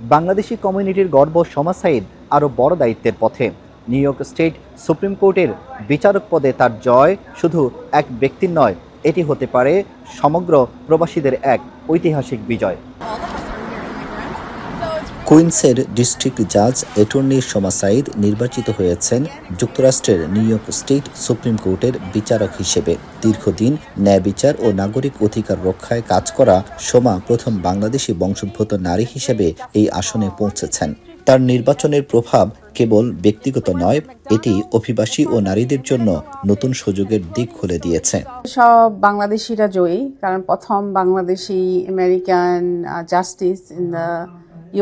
বাংলাদেশি কমিউনিটির গর্ব শমা সাঈদ আরও বড় দায়িত্বের পথে। নিউ ইয়র্ক স্টেট সুপ্রিম কোর্টের বিচারক পদে তার জয় শুধু এক ব্যক্তির নয়, এটি হতে পারে সমগ্র প্রবাসীদের এক ঐতিহাসিক বিজয়। কুইন্সের ডিস্ট্রিক্ট জাজ অ্যাটর্নি শমা সাঈদ নির্বাচিত হয়েছেন যুক্তরাষ্ট্রের নিউ ইয়র্ক স্টেট সুপ্রিম কোর্টের বিচারক হিসেবে। দীর্ঘদিন ন্যায় বিচার ও নাগরিক অধিকার রক্ষায় কাজ করা শমা প্রথম বাংলাদেশি বংশোদ্ভূত নারী হিসেবে এই আসনে পৌঁছেছেন। তার নির্বাচনের প্রভাব কেবল ব্যক্তিগত নয়, এটি অভিবাসী ও নারীদের জন্য নতুন সুযোগের দিক খুলে দিয়েছে। সব বাংলাদেশিরা জয়ী, কারণ প্রথম Bangladeshi American justice in the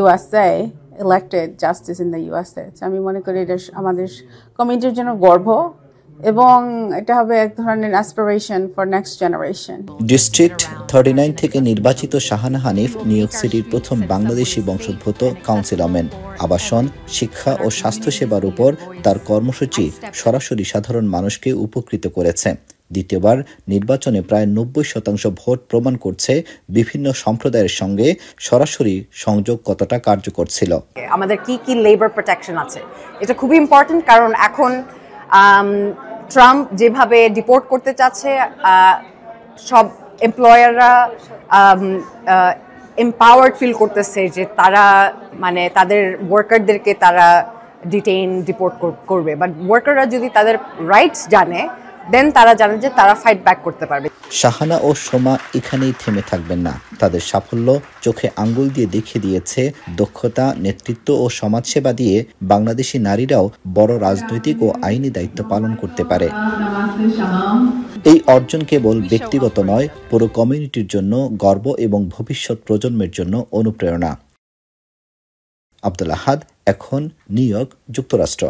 USA elected justice in the USA. আমি মনে করি এটা আমাদের কমিউনিটির জন্য গর্ব এবং এটা হবে এক ধরনের aspiration for next generation. District 39 থেকে নির্বাচিত শাহানা হানিফ নিউ ইয়র্ক সিটির প্রথম বাংলাদেশি বংশোদ্ভূত কাউন্সিলরম্যান। আবাসন, শিক্ষা ও স্বাস্থ্যসেবার উপর তার কর্মসূচি সরাসরি সাধারণ মানুষকে উপকৃত করেছে। দ্বিতীয়বার নির্বাচনে প্রায় 90% ভোট প্রমাণ করছে বিভিন্ন সম্প্রদায়ের সঙ্গে সরাসরি সংযোগ কতটা কার্যকর ছিল। আমাদের কি কি লেবার প্রোটেকশন আছে, এটা খুবই ইম্পর্টেন্ট, কারণ এখন ট্রাম্প যেভাবে ডিপোর্ট করতে চাচ্ছে, সব এমপ্লয়াররা এম্পাওয়ার্ড ফিল করতেছে যে তারা মানে তাদের ওয়ার্কারদেরকে তারা ডিপোর্ট করবে, বাট ওয়ার্কাররা যদি তাদের রাইটস জানে দেন তারা জানে যে তারা ফাইট ব্যাক করতে পারবে। শাহানা ও শমা এখানেই থেমে থাকবেন না। তাদের সাফল্য চোখে আঙ্গুল দিয়ে দেখিয়ে দিয়েছে দক্ষতা, নেতৃত্ব ও সমাজসেবা দিয়ে বাংলাদেশি নারীরাও বড় রাজনৈতিক ও আইনি দায়িত্ব পালন করতে পারে। এই অর্জন কেবল ব্যক্তিগত নয়, পুরো কমিউনিটির জন্য গর্ব এবং ভবিষ্যৎ প্রজন্মের জন্য অনুপ্রেরণা। আব্দুল আহাদ, এখন নিউ ইয়র্ক, যুক্তরাষ্ট্র।